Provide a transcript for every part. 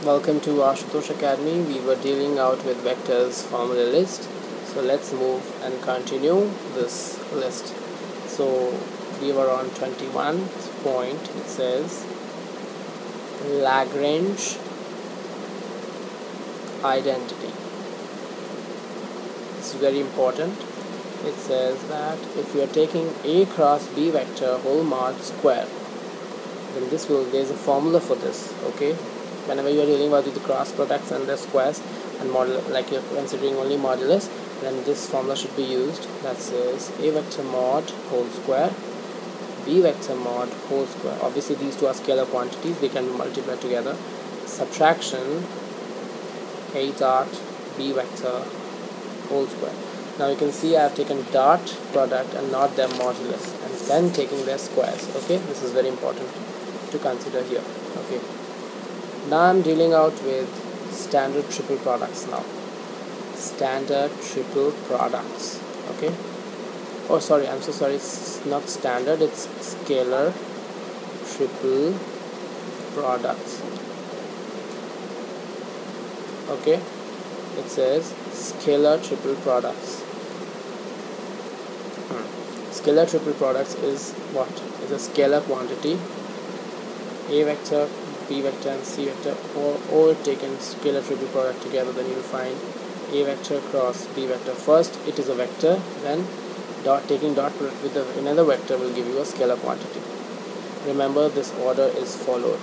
Welcome to Ashutosh Academy. We were dealing out with vectors formula list. So let's move and continue this list. So we were on 21th point. It says Lagrange Identity. This is very important. It says that if you are taking A cross B vector whole mod square, then there's a formula for this. Okay, whenever you are dealing with the cross products and the squares and model, like you're considering only modulus, then this formula should be used. That says A vector mod whole square, B vector mod whole square. Obviously these two are scalar quantities, they can be multiplied together. Subtraction A dot B vector whole square. Now you can see I have taken dot product and not their modulus, and then taking their squares. Okay, this is very important to consider here. Okay, now I'm dealing out with standard triple products now. Standard triple products. Okay, oh sorry, I'm so sorry, it's not standard, it's scalar triple products. Okay, it says scalar triple products. Scalar triple products is what? Is a scalar quantity, A vector, B vector and C vector, or taken scalar triple product together. Then you will find A vector cross B vector. First it is a vector, then taking dot product with another vector will give you a scalar quantity. Remember, this order is followed.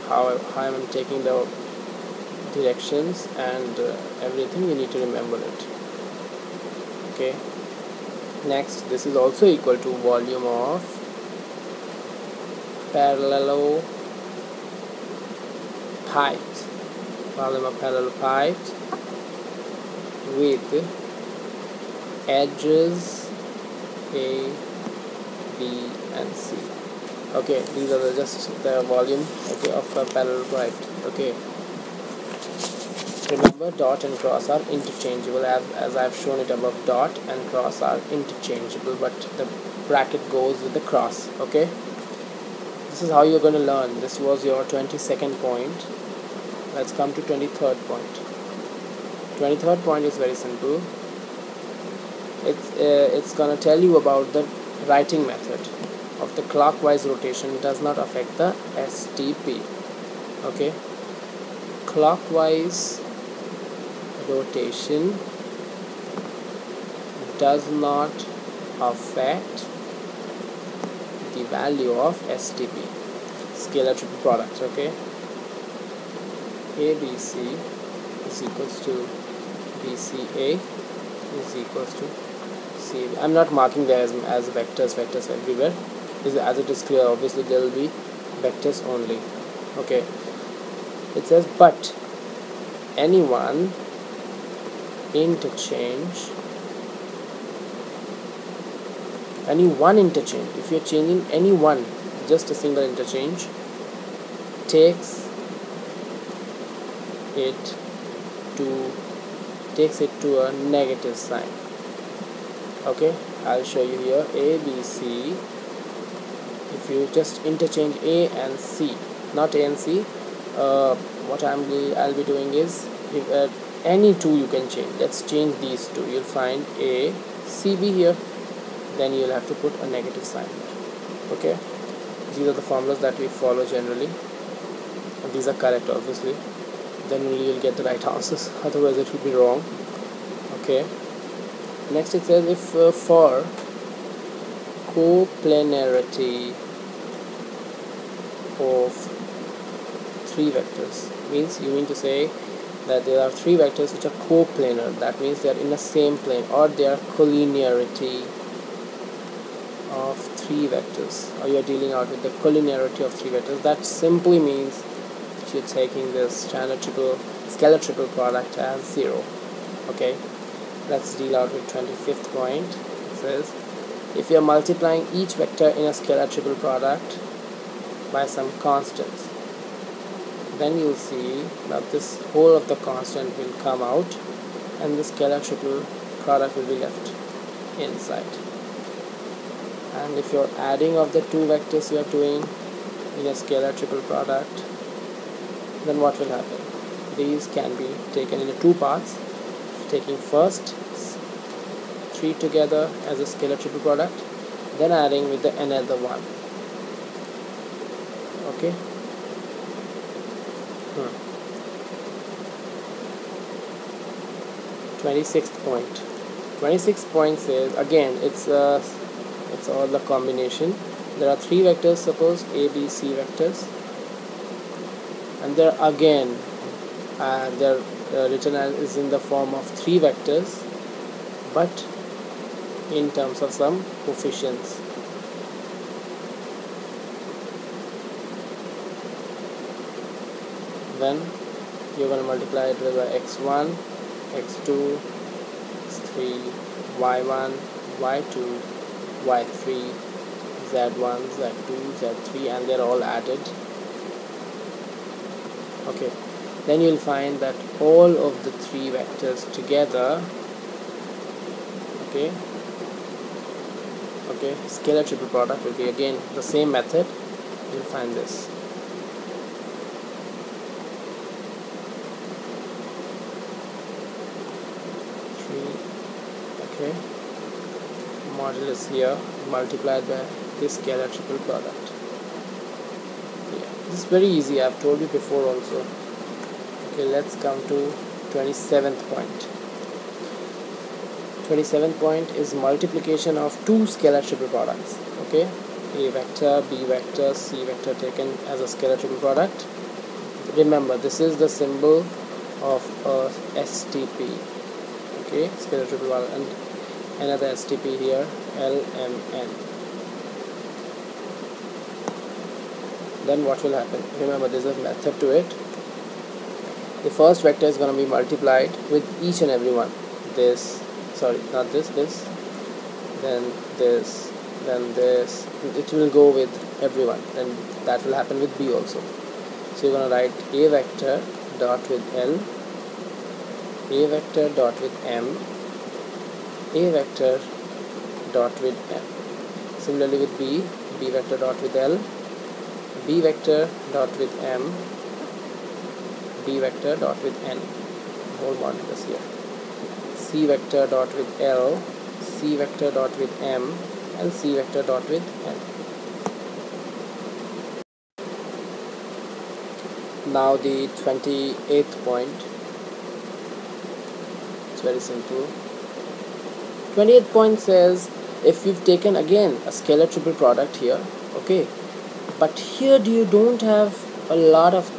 How I am taking the directions and everything, you need to remember it. Okay, next, this is also equal to volume of parallelopiped with edges A, B and C. Okay, these are just the volume, okay, of a parallelopiped. Okay, remember, dot and cross are interchangeable, as I've shown it above. Dot and cross are interchangeable, but the bracket goes with the cross. Okay, this is how you're going to learn. This was your 22nd point. Let's come to 23rd point. 23rd point is very simple. It's going to tell you about the writing method of the clockwise rotation does not affect the STP. Okay, clockwise rotation does not affect the value of STP, scalar triple product. Okay, ABC is equals to BCA is equals to CAB. I'm not marking there as vectors everywhere, as it is clear. Obviously there will be vectors only. Okay, it says but any one interchange, if you're changing any one, just a single interchange, takes it to a negative sign. Okay, I'll show you here. A, B, C. If you just interchange A and C, not A and C, what I'll be doing is, if any two you can change. Let's change these two. You'll find A, C, B here. Then you'll have to put a negative sign here. Okay, these are the formulas that we follow generally, and these are correct obviously. Then only you'll get the right answers, otherwise it will be wrong. Okay, next it says if for coplanarity of three vectors, means you mean to say that there are three vectors which are coplanar. That means they are in the same plane, or they are collinearity of three vectors, or you are dealing out with the collinearity of three vectors. That simply means that you're taking this scalar triple product as 0. Okay, let's deal out with 25th point. It says if you are multiplying each vector in a scalar triple product by some constants, then you'll see that this whole of the constant will come out and the scalar triple product will be left inside. And if you're adding of the two vectors you are doing in a scalar triple product, then what will happen? These can be taken into two parts, taking first 3 together as a scalar triple product, then adding with the another one. Okay. 26th point. 26th point says, again, it's all the combination. There are 3 vectors, suppose A, B, C vectors, and they're again they're written as is in the form of 3 vectors, but in terms of some coefficients. Then you're going to multiply it with x1, x2, x3, y1, y2, y3, z1, z2, z3, and they're all added. Okay, then you'll find that all of the 3 vectors together, okay, scalar triple product will be again the same method. You'll find this. Okay, modulus here multiplied by this scalar triple product. Yeah, this is very easy. I've told you before also. Okay, let's come to 27th point. 27th point is multiplication of 2 scalar triple products. Okay, A vector, B vector, C vector taken as a scalar triple product. Remember, this is the symbol of a STP. Okay, scalar triple product, and another STP here, LMN. Then what will happen? Remember, there's a method to it. The first vector is going to be multiplied with each and every one. This, sorry, not this, this, then this, then this. It will go with everyone. Then that will happen with B also. So you're going to write A vector dot with L, A vector dot with M, A vector dot with M. Similarly with B, B vector dot with L, B vector dot with M, B vector dot with N, whole modulus here. C vector dot with L, C vector dot with M, and C vector dot with N. Now the 28th point. It's very simple. 28th point says, if you've taken again a scalar triple product here, okay, but here you don't have a lot of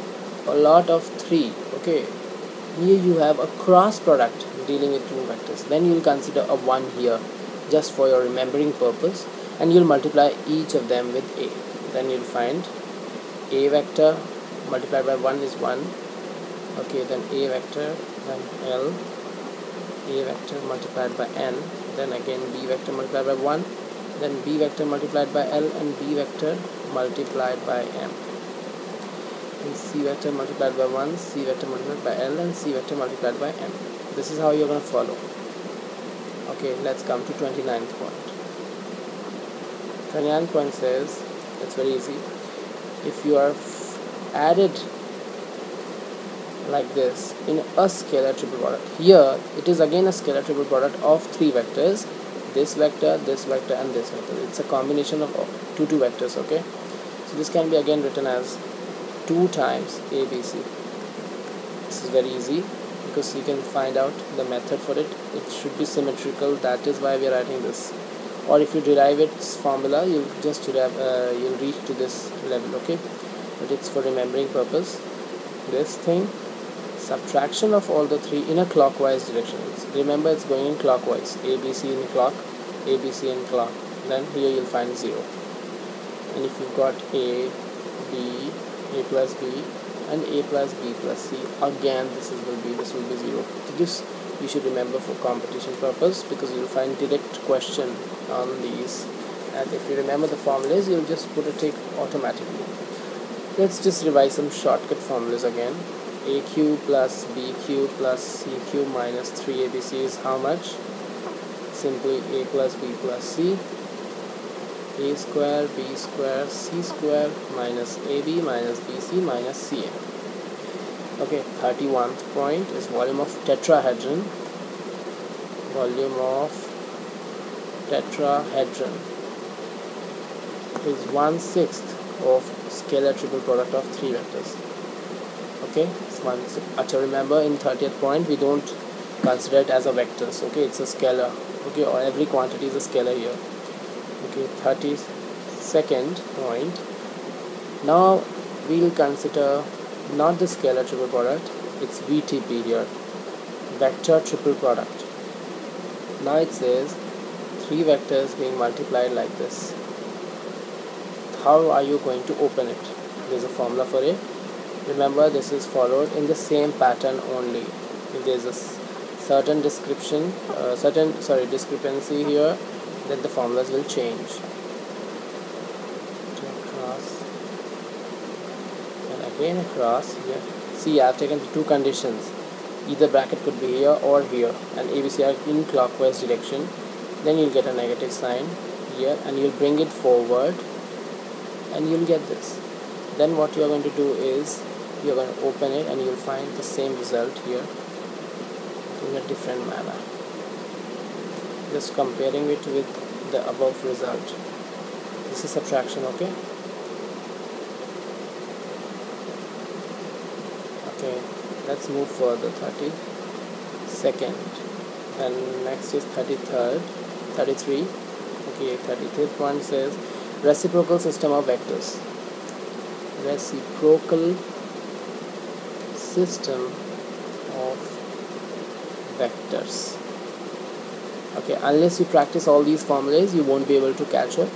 3, okay, here you have a cross product dealing with 2 vectors, then you'll consider a 1 here just for your remembering purpose, and you'll multiply each of them with A. Then you'll find A vector multiplied by 1 is 1, okay, then A vector, then L, A vector multiplied by N, then again B vector multiplied by 1, then B vector multiplied by L, and B vector multiplied by M. And C vector multiplied by 1, C vector multiplied by L, and C vector multiplied by M. This is how you're going to follow. Okay, let's come to 29th point. 29th point says, it's very easy. If you are added like this in a scalar triple product, here it is again a scalar triple product of 3 vectors, this vector, and this vector. It's a combination of 2 vectors, okay? So this can be again written as 2 times ABC. This is very easy because you can find out the method for it. It should be symmetrical, that is why we are writing this. Or if you derive its formula, you'll just derive, you'll reach to this level, okay? But it's for remembering purpose. This thing, subtraction of all the 3 in a clockwise direction. Remember, it's going in clockwise. ABC in clock, ABC in clock. Then here you'll find 0. And if you've got A, B, A plus B, and A plus B plus C, again this will be 0. So this you should remember for competition purpose, because you'll find direct question on these, and if you remember the formulas, you'll just put a tick automatically. Let's just revise some shortcut formulas again. AQ plus BQ plus CQ minus 3ABC is how much? Simply A plus B plus C, A square, B square, C square minus AB minus BC minus CA. Okay, 31st point is volume of tetrahedron. Volume of tetrahedron is 1/6 of scalar triple product of 3 vectors. Okay, so remember, in 30th point we don't consider it as a vectors. Okay, it's a scalar. Okay, or every quantity is a scalar here. Okay, 32nd point. Now we'll consider not the scalar triple product, it's VTP here, vector triple product. Now it says 3 vectors being multiplied like this. How are you going to open it? There's a formula for it. Remember, this is followed in the same pattern only. If there's a certain discrepancy here, then the formulas will change. Across and again across here. See, I've taken the 2 conditions. Either bracket could be here or here, and ABC are in clockwise direction. Then you'll get a negative sign here, and you'll bring it forward, and you'll get this. Then what you're going to do is you're going to open it, and you'll find the same result here in a different manner. Just comparing it with the above result. This is subtraction. Okay. Okay, let's move further. 32nd, and next is 33rd, 33. Okay, 33rd one says reciprocal system of vectors. Reciprocal system of vectors. Okay, unless you practice all these formulas, you won't be able to catch up.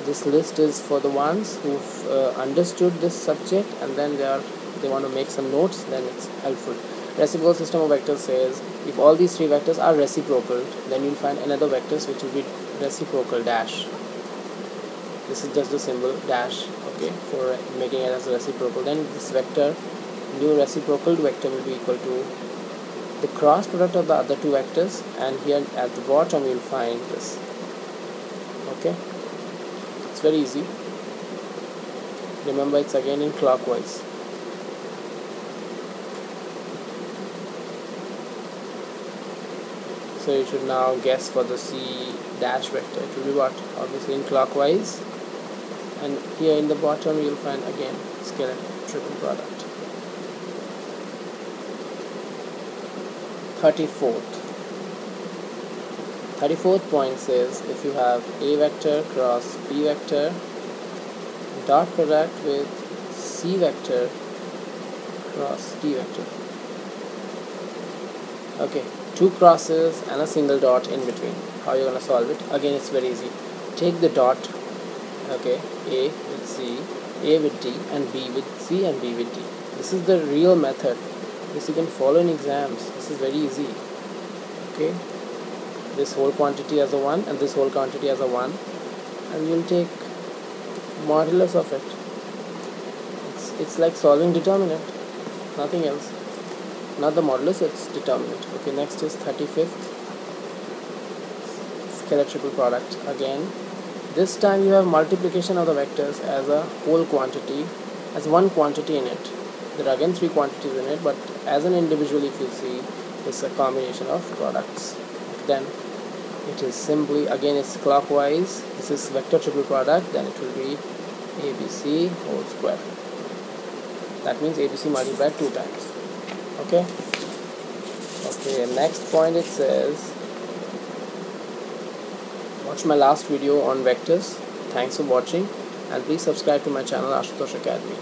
This list is for the ones who've understood this subject, and then they want to make some notes, then it's helpful. Reciprocal system of vectors says if all these 3 vectors are reciprocal, then you'll find another vectors which will be reciprocal dash. This is just the symbol dash, okay, for making it as a reciprocal. Then this vector, new reciprocal vector, will be equal to the cross product of the other 2 vectors, and here at the bottom you'll find this. Okay, it's very easy. Remember, it's again in clockwise. So you should now guess for the C dash vector. It will be what? Obviously in clockwise. And here in the bottom you'll find again scalar triple product. 34th point says if you have A vector cross B vector dot product with C vector cross D vector. Okay, 2 crosses and a single dot in between. How are you going to solve it? Again, it's very easy. Take the dot, okay, A with C, A with D, and B with C, and B with D. This is the real method. This you can follow in exams. This is very easy. Okay, this whole quantity as a 1 and this whole quantity as a 1, and you'll take modulus of it. It's like solving determinant, nothing else. Not the modulus, it's determinant. Okay, next is 35th, scalar triple product. Again, this time you have multiplication of the vectors as a whole quantity, as one quantity in it. There are again 3 quantities in it, but as an individual, if you see, it's a combination of products. Then it is simply, again it's clockwise. This is vector triple product, then it will be ABC whole square. That means ABC multiplied 2 times. Okay, next point, it says watch my last video on vectors. Thanks for watching, and please subscribe to my channel Ashutosh Academy.